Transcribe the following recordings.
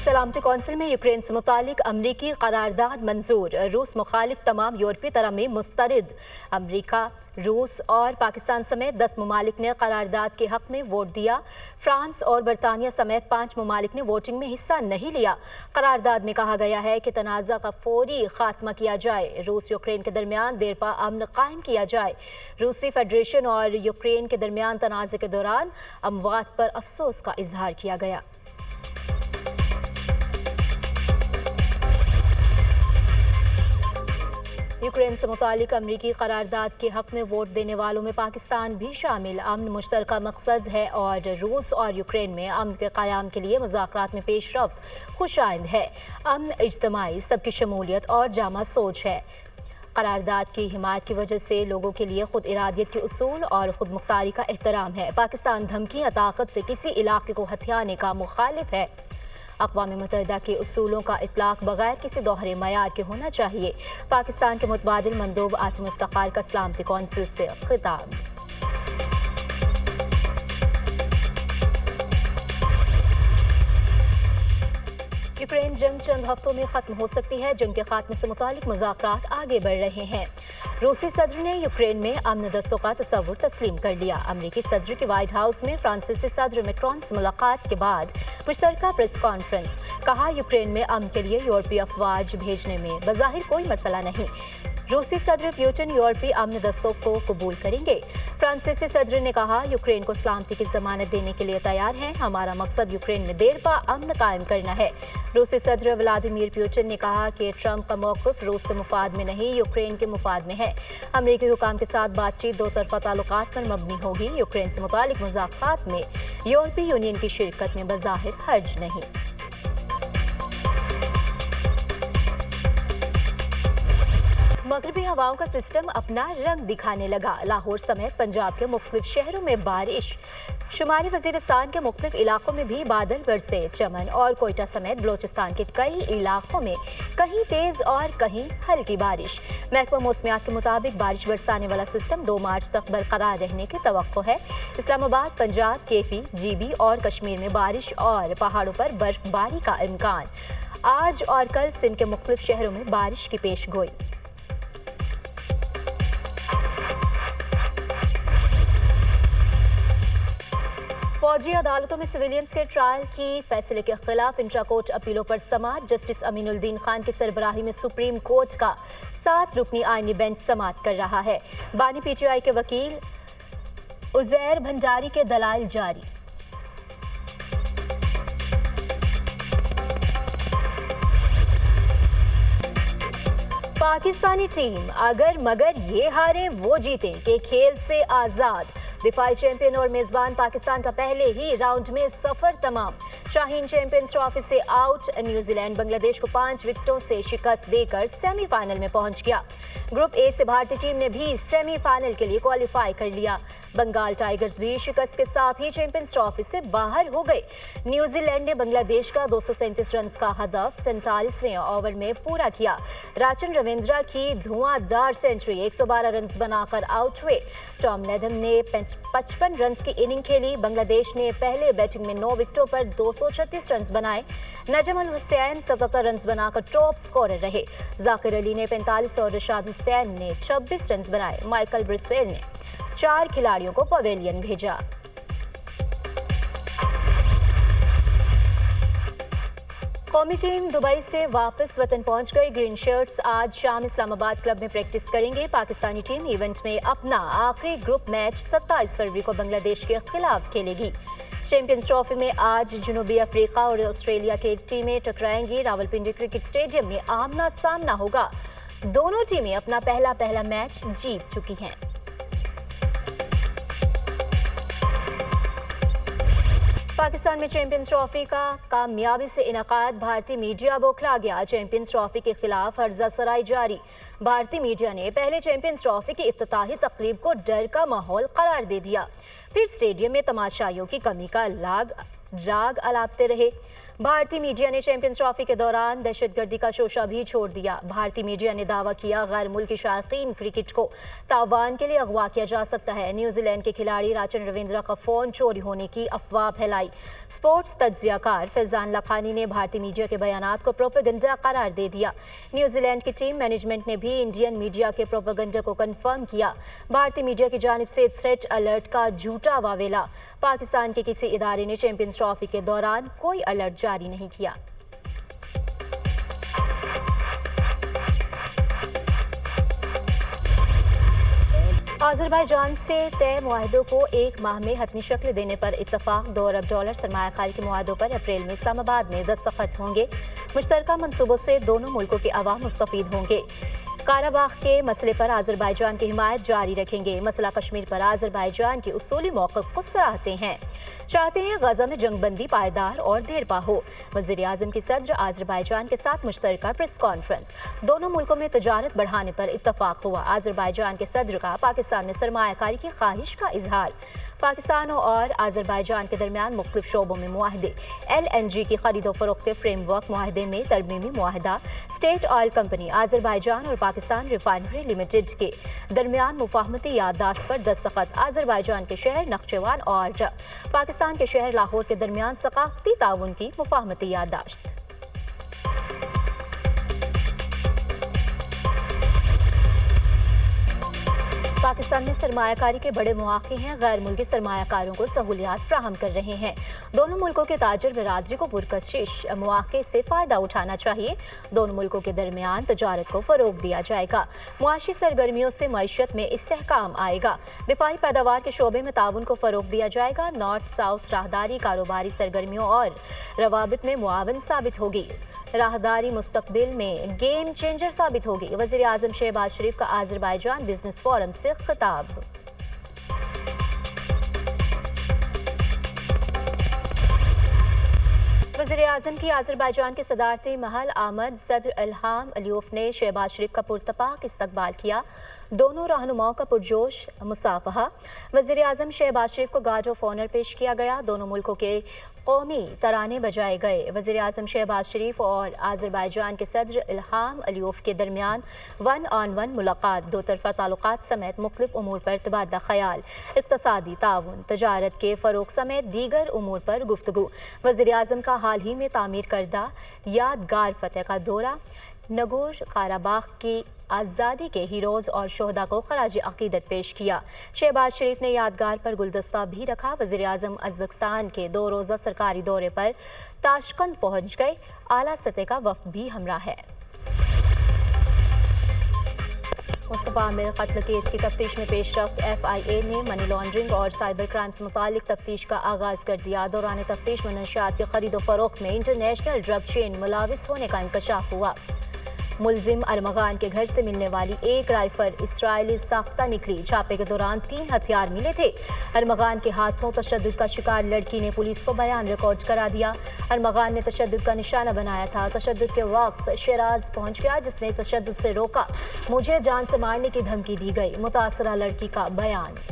सलामती कौंसिल में यूक्रेन से मुतालिक अमरीकी करारदाद मंजूर। रूस मुखालिफ तमाम यूरोपीय तरमीम मुस्तरद। अमरीका, रूस और पाकिस्तान समेत 10 ममालिक ने करारदाद के हक में वोट दिया। फ्रांस और बरतानिया समेत 5 ममालिक ने वोटिंग में हिस्सा नहीं लिया। करारदाद में कहा गया है कि तनाज़ा का फौरी खात्मा किया जाए, रूस यूक्रेन के दरमियान देरपा अमन कायम किया जाए। रूसी फेडरेशन और यूक्रेन के दरमियान तनाज़े के दौरान अमवात पर अफसोस का इजहार किया गया। यूक्रेन से मुतालिक अमरीकी करारदाद के हक में वोट देने वालों में पाकिस्तान भी शामिल। अमन मुश्तरका मकसद है और रूस और यूक्रेन में अमन के क़याम के लिए मुज़ाकरात में पेशरफ्त खुशाइंद है। अमन इज्तमाई, सबकी शमूलियत और जामा सोच है। करारदाद की हिमायत की वजह से लोगों के लिए खुद इरादियत के उसूल और खुद मुख्तारी का एहतराम है। पाकिस्तान धमकी या ताकत से किसी इलाके को हथियाने का मुखालिफ है। अक़वाम मुत्तहिदा के उसूलों का इतलाक़ बगैर किसी दोहरे मयार के होना चाहिए। पाकिस्तान के मुतबादिल मंदूब आसिम इफ्तिखार का सलामती कौंसिल से खिताब। यूक्रेन जंग चंद हफ्तों में खत्म हो सकती है। जंग के खात्मे से मुतालिक मुज़ाकरात आगे बढ़ रहे हैं। रूसी सदर ने यूक्रेन में अमन दस्तों का तस्वुर तस्लीम कर लिया। अमरीकी सदर के व्हाइट हाउस में फ्रांसीसी सदर मैक्रोन से मुलाकात के बाद मुश्तरका प्रेस कॉन्फ्रेंस। कहा, यूक्रेन में अमन के लिए यूरोपीय अफवाज भेजने में बज़ाहिर कोई मसला नहीं। रूसी सदर पुतिन यूरोपीय अमन दस्तों को कबूल करेंगे। फ्रांसीसी सदर ने कहा, यूक्रेन को सलामती की जमानत देने के लिए तैयार हैं। हमारा मकसद यूक्रेन में देरपा अमन कायम करना है। रूसी सदर व्लादिमीर पुतिन ने कहा कि ट्रंप का मौक़िफ़ रूस के मुफाद में नहीं, यूक्रेन के मुफाद में है। अमरीकी हुकाम के साथ बातचीत दो तरफ़ा ताल्लुकात पर मबनी होगी। यूक्रेन से मुतालिक मुज़ाकरात में यूरोपीय यूनियन की शिरकत में बज़ाहिर हर्ज नहीं। मगरबी हवाओं का सिस्टम अपना रंग दिखाने लगा। लाहौर समेत पंजाब के मुख्तलिफ शहरों में बारिश। शुमाली वजीरिस्तान के मुख्तलिफ इलाकों में भी बादल बरसे। चमन और कोयटा समेत बलोचिस्तान के कई इलाकों में कहीं तेज और कहीं हल्की बारिश। महकमा मौसमियात के मुताबिक बारिश बरसाने वाला सिस्टम 2 मार्च तक बरकरार रहने की तवक्को है। इस्लामाबाद, पंजाब, केपी, जीबी और कश्मीर में बारिश और पहाड़ों पर बर्फबारी का इम्कान। आज और कल सिंध के मुख्तलिफ शहरों में बारिश की पेश गोई। फौजी अदालतों में सिविलियंस के ट्रायल की फैसले के खिलाफ इंट्रा कोर्ट अपीलों पर समाअत। जस्टिस अमीनुद्दीन खान की सरबराही में सुप्रीम कोर्ट का 7 रुकनी आईनी बेंच समाअत कर रहा है। बानी पीटीआई के वकील उजैर भंडारी के दलाइल जारी। पाकिस्तानी टीम अगर मगर ये हारे वो जीतें के खेल से आज़ाद। दिफाई चैंपियन और मेजबान पाकिस्तान का पहले ही राउंड में सफर तमाम। शाहीन चैंपियंस ट्रॉफी से आउट। न्यूजीलैंड बांग्लादेश को 5 विकेटों से शिकस्त देकर सेमीफाइनल में पहुंच गया। ग्रुप ए से भारतीय टीम ने भी सेमीफाइनल के लिए क्वालिफाई कर लिया। बंगाल टाइगर्स भी शिकस्त के साथ ही चैंपियंस ट्रॉफी से बाहर हो गए। न्यूजीलैंड ने बांग्लादेश का 237 रन का हदफ 47वें ओवर में पूरा किया। राचन रविंद्रा की धुआंधार सेंचुरी 112 रन बनाकर आउट हुए। टॉम लेथम ने 55 रन की इनिंग खेली। बांग्लादेश ने पहले बैटिंग में 9 विकेटों पर 236 रन बनाए। नजम अल हुसैन 77 रन बनाकर टॉप स्कोरर रहे। जाकिर अली ने 45 और रशाद हुसैन ने 26 रन बनाए। माइकल ब्रिस्वेल ने 4 खिलाड़ियों को पवेलियन भेजा। कौमी टीम दुबई से वापस वतन पहुंच गई। ग्रीन शर्ट्स आज शाम इस्लामाबाद क्लब में प्रैक्टिस करेंगे। पाकिस्तानी टीम इवेंट में अपना आखिरी ग्रुप मैच 27 फरवरी को बांग्लादेश के खिलाफ खेलेगी। चैंपियंस ट्रॉफी में आज जनूबी अफ्रीका और ऑस्ट्रेलिया की टीमें टकराएंगी। रावलपिंडी क्रिकेट स्टेडियम में आमना सामना होगा। दोनों टीमें अपना पहला मैच जीत चुकी हैं। पाकिस्तान में चैंपियंस ट्रॉफी का कामयाबी से इनकाद। भारतीय मीडिया बौखला गया। चैंपियंस ट्रॉफी के खिलाफ हर्जा सराई जारी। भारतीय मीडिया ने पहले चैंपियंस ट्रॉफी की इफ्तिताही तकरीब को डर का माहौल करार दे दिया। फिर स्टेडियम में तमाशाइयों की कमी का राग अलापते रहे। भारतीय मीडिया ने चैंपियंस ट्रॉफी के दौरान दहशतगर्दी का शोशा भी छोड़ दिया। भारतीय मीडिया ने दावा किया गैर मुल्की शायकीन क्रिकेट को तावान के लिए अगवा किया जा सकता है। न्यूजीलैंड के खिलाड़ी राचन रविंद्रा का फोन चोरी होने की अफवाह फैलाई। स्पोर्ट्स तज्जियाकार फैजान लखानी ने भारतीय मीडिया के बयानात को प्रोपेगेंडा करार दे दिया। न्यूजीलैंड की टीम मैनेजमेंट ने भी इंडियन मीडिया के प्रोपेगेंडा को कंफर्म किया। भारतीय मीडिया की जानिब से थ्रेट अलर्ट का झूठा वावेला। पाकिस्तान के किसी इदारे ने चैंपियंस ट्रॉफी के दौरान कोई अलर्ट जारी नहीं किया। आज़रबाईजान से तय मुआहदों को एक माह में हतमी शक्ल देने पर इत्तफाक। $2 अरब सरमायाकारी के मुआहदों पर अप्रैल में इस्लामाबाद में दस्तखत होंगे। मुश्तरका मंसूबों से दोनों मुल्कों के अवाम मुस्तफीद होंगे। काराबाग के मसले पर आज़रबाईजान की हिमायत जारी रखेंगे। मसला कश्मीर पर आज़रबाईजान की उसूली मौक़िफ़ को सराहते हैं। चाहते हैं गज़ा में जंगबंदी पायदार और देरपा हो। वज़ीर आज़म की सदर आज़रबाईजान के साथ मुश्तरका प्रेस कॉन्फ्रेंस। दोनों मुल्कों में तजारत बढ़ाने पर इत्तफाक हुआ। आज़रबाईजान के सदर का पाकिस्तान में सरमायाकारी की ख्वाहिश का इजहार। पाकिस्तान और आज़रबाईजान के दरमियान मुख्तलिफ शोबों में मुआहदे। LNG की खरीदो फरोख्त फ्रेमवर्क मुआहदे में तरमीमी मुआहदा। स्टेट ऑयल कंपनी आज़रबाईजान और पाकिस्तान रिफाइनरी लिमिटेड के दरमियान मुफाहमती याददाश्त पर दस्तखत। आज़रबाईजान के शहर नख्चेवान और पाकिस्तान के शहर लाहौर के दरमियान सकाफती ताउन की मुफाहमती याददाश्त। पाकिस्तान में सरमायाकारी के बड़े मौके हैं। गैर मुल्की सरमायाकारों को सहूलियात फ्राहम कर रहे हैं। दोनों मुल्कों के ताजर बिरादरी को पुरकशिश मौके से फ़ायदा उठाना चाहिए। दोनों मुल्कों के दरमियान तजारत को फ़रोग दिया जाएगा। मुआशी सरगर्मियों से मईशत में इस्तेहकाम आएगा। दिफाई पैदावार के शोबे में ताउन को फ़रोग दिया जाएगा। नॉर्थ साउथ राहदारी कारोबारी सरगर्मियों और रवाबित में मुआवन साबित होगी। राहदारी मुस्तकबिल में गेम चेंजर साबित होगी। वज़ीर आज़म शहबाज शरीफ का आज़रबाईजान बिजनेस फोरम से खिताब। वज़ीर आज़म की आज़रबाईजान के सदारती महल आमद सदर इल्हाम अलियोफ ने शहबाज शरीफ का पुरतपाक इस्तकबाल किया। दोनों रहनुमाओं का पुरजोश मुसाफहा। वज़ीर आज़म शहबाज शरीफ को गार्ड ऑफ ऑनर पेश किया गया। दोनों मुल्कों के कौमी तराने बजाए गए। वज़ीर आज़म शहबाज शरीफ और आज़रबाईजान के सदर इल्हाम अलियोफ के दरमियान 1-on-1 मुलाकात, दो तरफ़ा ताल्लुकात समेत मुख्तलिफ उमूर पर तबादला ख़याल, इक़्तिसादी ताउन, तजारत के फ़रोग़ समेत दीगर उमूर पर गुफ्तगू। वज़ीर आज़म का हाल ही में तामीर करदा यादगार फ़तेह का दौरा। नगोर काराबाग की आज़ादी के हीरोज़ और शोहदा को खराज अक़ीदत पेश किया। शहबाज शरीफ ने यादगार पर गुलदस्ता भी रखा। वज़ीर आज़म उज़्बेकिस्तान के 2 रोज़ा सरकारी दौरे पर ताशकंद पहुँच गए। आला सतह का वफ़द भी हमरा है। मुस्तफ़ा आमिर कत्ल केस की तफ्तीश में पेशरफ्त। FIA ने मनी लॉन्ड्रिंग और साइबर क्राइम से मुतालिक तफ्तीश का आगाज़ कर दिया। दौरान तफ्तीश मनशियात की खरीदो फरोख्त में इंटरनेशनल ड्रग चेन मुलाविस होने का इंकशाफ हुआ। मुलजिम अरमगान के घर से मिलने वाली एक राइफल इसराइली साख्ता निकली। छापे के दौरान 3 हथियार मिले थे। अरमगान के हाथों तशद्दुद का शिकार लड़की ने पुलिस को बयान रिकॉर्ड करा दिया। अरमगान ने तशद्दुद का निशाना बनाया था। तशद्दुद के वक्त शिराज पहुंच गया, जिसने तशद्दुद से रोका। मुझे जान से मारने की धमकी दी गई। मुतासरा लड़की का बयान।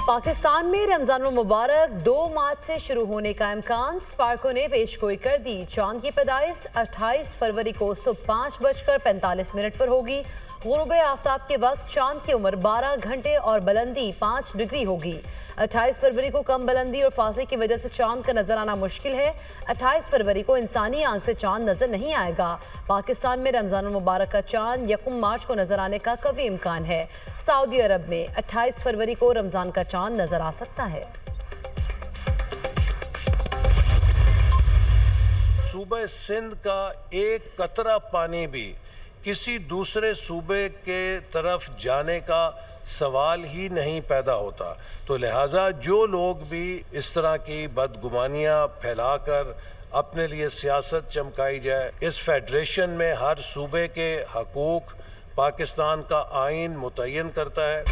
पाकिस्तान में रमजान मुबारक 2 मार्च से शुरू होने का इम्कान। स्पार्को ने पेशगोई कर दी। चांद की पैदाइश 28 फरवरी को सुबह 5:45 पर होगी। गुरूब आफ्ताब के वक्त चांद की उम्र 12 घंटे और बुलंदी 5 डिग्री होगी। 28 फरवरी को कम बुलंदी और फासले की वजह से चांद का नजर आना मुश्किल है। 28 फरवरी को इंसानी आंख से चांद नजर नहीं आएगा। पाकिस्तान में रमजान मुबारक का चांद 1 मार्च को नजर आने का कवी इम्कान है। सऊदी अरब में 28 फरवरी को रमजान का चांद नजर आ सकता है। सूबे सिंध का एक कतरा पानी भी किसी दूसरे सूबे के तरफ जाने का सवाल ही नहीं पैदा होता। तो लिहाजा जो लोग भी इस तरह की बदगुमानियां फैलाकर अपने लिए सियासत चमकाई जाए, इस फेडरेशन में हर सूबे के हकूक पाकिस्तान का आइन मुतय्यन करता है।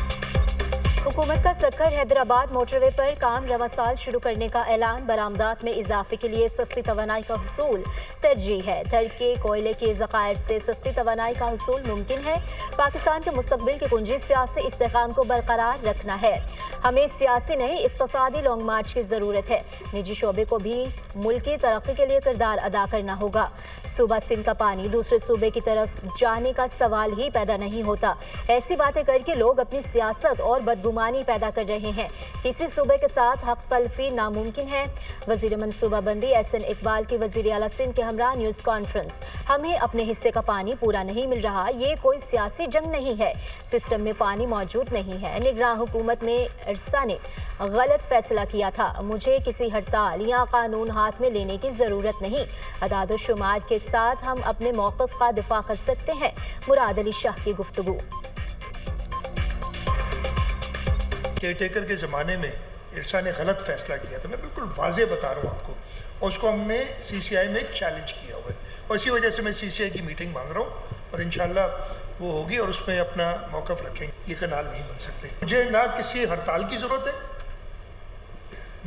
हुकूमत का सक्कर हैदराबाद मोटरवे पर काम रवा साल शुरू करने का ऐलान। बरामदात में इजाफे के लिए सस्ती तवानाई का हुसूल तरजीह है। तरके कोयले के ज़खायर से सस्ती तवानाई का हुसूल मुमकिन है। पाकिस्तान के मुस्तकबिल की कुंजी सियासी इस्तेकाम को बरकरार रखना है। हमें सियासी नहीं इक्तसादी लॉन्ग मार्च की ज़रूरत है। निजी शोबे को भी मुल्क की तरक्की के लिए किरदार अदा करना होगा। सूबा सिंध का पानी दूसरे सूबे की तरफ जाने का सवाल ही पैदा नहीं होता। ऐसी बातें करके लोग अपनी सियासत और बदगुमानी पैदा कर रहे हैं। किसी सूबे के साथ हक तलफी नामुमकिन है। वजीर मनसूबाबंदी एहसन इकबाल की वजीर आला सिंध के हमरा न्यूज़ कॉन्फ्रेंस। हमें अपने हिस्से का पानी पूरा नहीं मिल रहा। ये कोई सियासी जंग नहीं है। सिस्टम में पानी मौजूद नहीं है। निगरान हुकूमत में इरसा ने गलत फैसला किया था। मुझे किसी हड़ताल या कानून हाथ में लेने की ज़रूरत नहीं। अदाद व शुमार के साथ हम अपने मौक़िफ़ का दिफा कर सकते हैं। मुराद अली शाह की गुफ्तगू। केयरटेकर के ज़माने में इरसा ने गलत फैसला किया था। मैं बिल्कुल वाज़े बता रहा हूँ आपको, और उसको हमने CCI में चैलेंज किया हुआ है, और इसी वजह से मैं CCI की मीटिंग मांग रहा हूँ, और इंशाल्लाह वो होगी और उसमें अपना मौक़िफ़ रखेंगे। ये कनाल नहीं बन सकते। मुझे ना किसी हड़ताल की ज़रूरत है,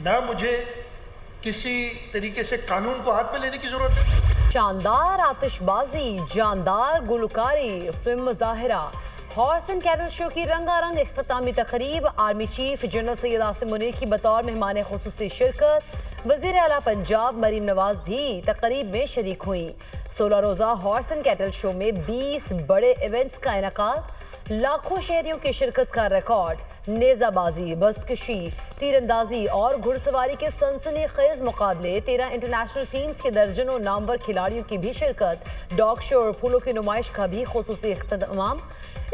ना मुझे किसी तरीके से कानून को हाथ में लेने की ज़रूरत है। शानदार आतिशबाजी, जानदार गुलकारी, फिल्म मुजाहिरा, हॉर्स एंड कैटल शो की रंगारंग इख्तितामी तकरीब। Army chief general Syed Asim Munir की बतौर मेहमान खुसूसी शिरकत। वज़ीर आला पंजाब मरीम नवाज भी तकरीब में शरीक हुई। 16 रोज़ा हॉर्स एंड कैटल शो में 20 बड़े इवेंट्स का इनेकाद। लाखों शहरियों की शिरकत का रिकॉर्ड। नेज़ाबाजी, बसकशी, तीरंदाजी और घुड़सवारी के सनसनीखेज मुकाबले। 13 इंटरनेशनल टीम्स के दर्जनों नामवर खिलाड़ियों की भी शिरकत। डॉग शो और फूलों की नुमाइश का भी खुसूसी इख्तिताम।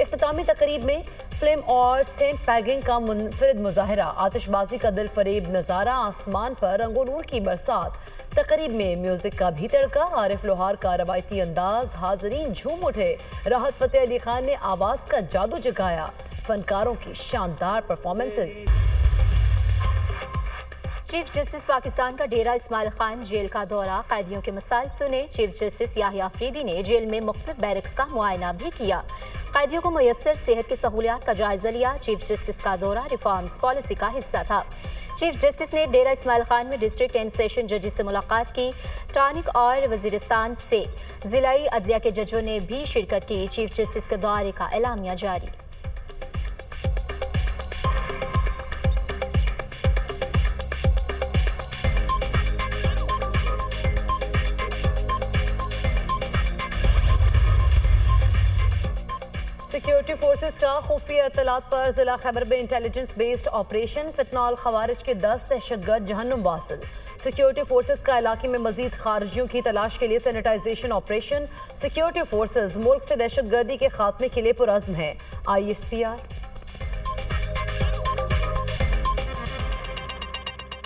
इख्तितामी तकरीब में फिल्म और टेंट पैगिंग का मुनफरिद मुजाहिरा। आतिशबाजी का दिल फरेब नज़ारा, आसमान पर रंगो नूर की बरसात। तकरीब में म्यूजिक का भी तड़का। आरिफ लोहार का रवायती अंदाज, हाजरीन झूम उठे। राहत फतेह अली खान ने आवाज़ का जादू जगाया। फनकारों की शानदार परफॉर्मेंसेस। चीफ जस्टिस पाकिस्तान का डेरा इस्माइल खान जेल का दौरा। कैदियों के मसाइल सुने। चीफ जस्टिस याहिया अफरीदी ने जेल में मुख्तलिफ बैरक्स का मुआयना भी किया। कैदियों को मुयस्सर सेहत की सहूलियात का जायजा लिया। चीफ जस्टिस का दौरा रिफॉर्म्स पॉलिसी का हिस्सा था। चीफ जस्टिस ने डेरा इस्माइल खान में डिस्ट्रिक्ट एंड सेशन जजेस से मुलाकात की। टानिक और वजीरिस्तान से जिलाई अदलिया के जजों ने भी शिरकत की। चीफ जस्टिस के दौरे का एलामिया जारी। सिक्योरिटी फोर्सेस का खुफिया इत्तलात पर जिला खैबर में इंटेलिजेंस बेस्ड ऑपरेशन। फितनॉल खवारिज के 10 दहशतगर्द जहन्नुम वासिल। सिक्योरिटी फोर्सेस का इलाके में मजीद खारिजियों की तलाश के लिए सैनिटाइजेशन ऑपरेशन। सिक्योरिटी फोर्सेस मुल्क से दहशतगर्दी के खात्मे के लिए पुरअज़्म है। ISPR